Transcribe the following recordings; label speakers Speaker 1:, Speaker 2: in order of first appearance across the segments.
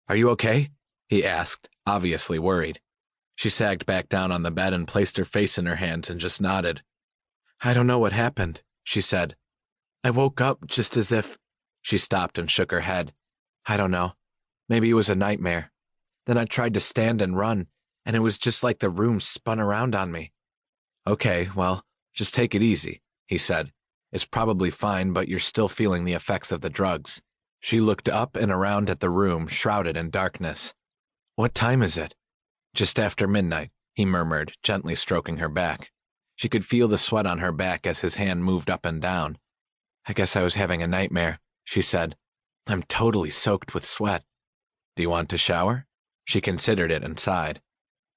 Speaker 1: "Are you okay?" he asked, obviously worried. She sagged back down on the bed and placed her face in her hands and just nodded. "I don't know what happened," she said. "I woke up just as if—" She stopped and shook her head. "I don't know. Maybe it was a nightmare. Then I tried to stand and run, and it was just like the room spun around on me." "Okay, well, just take it easy," he said. "It's probably fine, but you're still feeling the effects of the drugs." She looked up and around at the room, shrouded in darkness. "What time is it?" "Just after midnight," he murmured, gently stroking her back. She could feel the sweat on her back as his hand moved up and down. "I guess I was having a nightmare," she said. "I'm totally soaked with sweat." "Do you want to shower?" She considered it and sighed.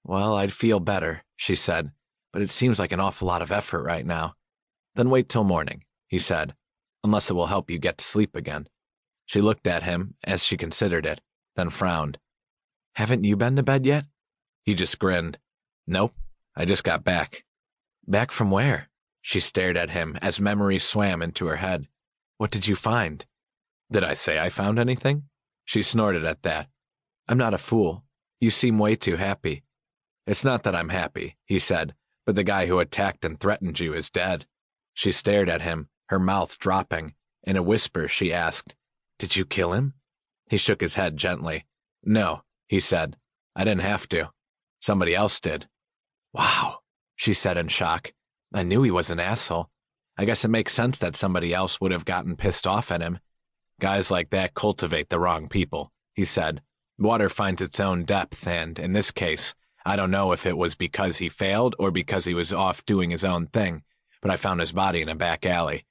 Speaker 1: "Well, I'd feel better," she said, "but it seems like an awful lot of effort right now." "Then wait till morning," he said, "unless it will help you get to sleep again." She looked at him as she considered it, then frowned. "Haven't you been to bed yet?" He just grinned. "Nope, I just got back." "Back from where?" She stared at him as memories swam into her head. "What did you find?" "Did I say I found anything?" She snorted at that. "I'm not a fool. You seem way too happy." "It's not that I'm happy," he said, "but the guy who attacked and threatened you is dead." She stared at him, her mouth dropping. In a whisper, she asked, "Did you kill him?" He shook his head gently. "No," he said. "I didn't have to. Somebody else did." "Wow," she said in shock. "I knew he was an asshole. I guess it makes sense that somebody else would have gotten pissed off at him." "Guys like that cultivate the wrong people," he said. "Water finds its own depth, and, in this case, I don't know if it was because he failed or because he was off doing his own thing, but I found his body in a back alley."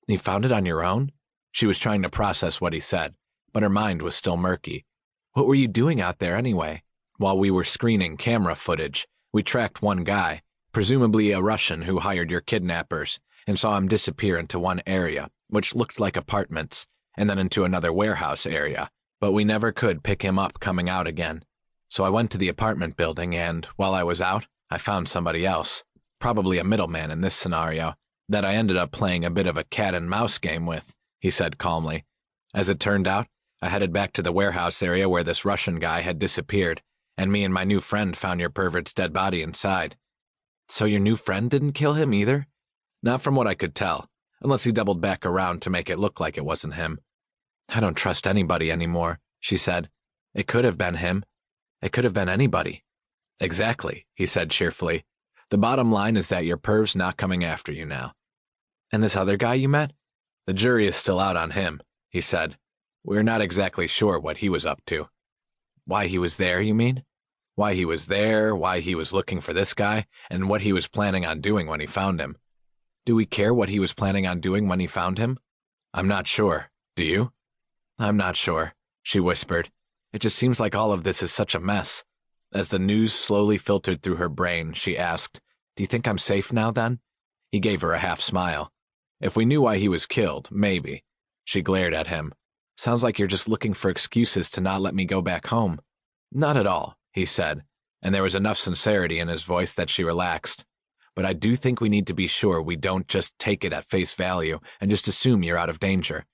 Speaker 1: "You found it on your own?" She was trying to process what he said, but her mind was still murky. "What were you doing out there anyway?" "While we were screening camera footage, we tracked one guy, presumably a Russian who hired your kidnappers, and saw him disappear into one area, which looked like apartments, and then into another warehouse area, but we never could pick him up coming out again. So I went to the apartment building, and, while I was out, I found somebody else, probably a middleman in this scenario, that I ended up playing a bit of a cat-and-mouse game with," he said calmly. "As it turned out, I headed back to the warehouse area where this Russian guy had disappeared, and me and my new friend found your pervert's dead body inside." "So your new friend didn't kill him either?" "Not from what I could tell, unless he doubled back around to make it look like it wasn't him." "I don't trust anybody anymore," she said. "It could have been him. It could have been anybody." "Exactly," he said cheerfully. "The bottom line is that your perv's not coming after you now." "And this other guy you met?" "The jury is still out on him," he said. "We're not exactly sure what he was up to." "Why he was there, you mean?" "Why he was there, why he was looking for this guy, and what he was planning on doing when he found him." "Do we care what he was planning on doing when he found him?" "I'm not sure. Do you?" "I'm not sure," she whispered. "It just seems like all of this is such a mess." As the news slowly filtered through her brain, she asked, "Do you think I'm safe now, then?" He gave her a half smile. "If we knew why he was killed, maybe." She glared at him. "Sounds like you're just looking for excuses to not let me go back home." "Not at all," he said, and there was enough sincerity in his voice that she relaxed. "But I do think we need to be sure we don't just take it at face value and just assume you're out of danger."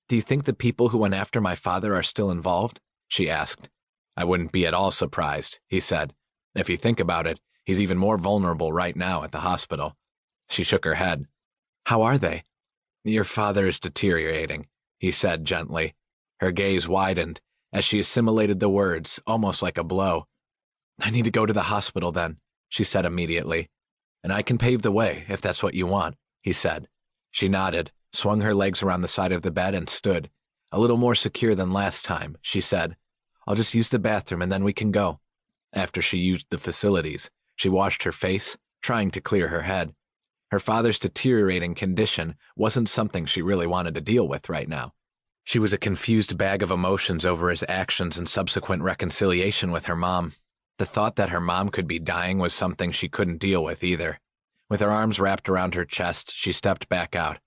Speaker 1: "Do you think the people who went after my father are still involved?" she asked. "I wouldn't be at all surprised," he said. "If you think about it, he's even more vulnerable right now at the hospital." She shook her head. "How are they?" "Your father is deteriorating," he said gently. Her gaze widened as she assimilated the words, almost like a blow. "I need to go to the hospital then," she said immediately. "And I can pave the way, if that's what you want," he said. She nodded, swung her legs around the side of the bed, and stood. A little more secure than last time, she said, "I'll just use the bathroom and then we can go." After she used the facilities, she washed her face, trying to clear her head. Her father's deteriorating condition wasn't something she really wanted to deal with right now. She was a confused bag of emotions over his actions and subsequent reconciliation with her mom. The thought that her mom could be dying was something she couldn't deal with either. With her arms wrapped around her chest, she stepped back out,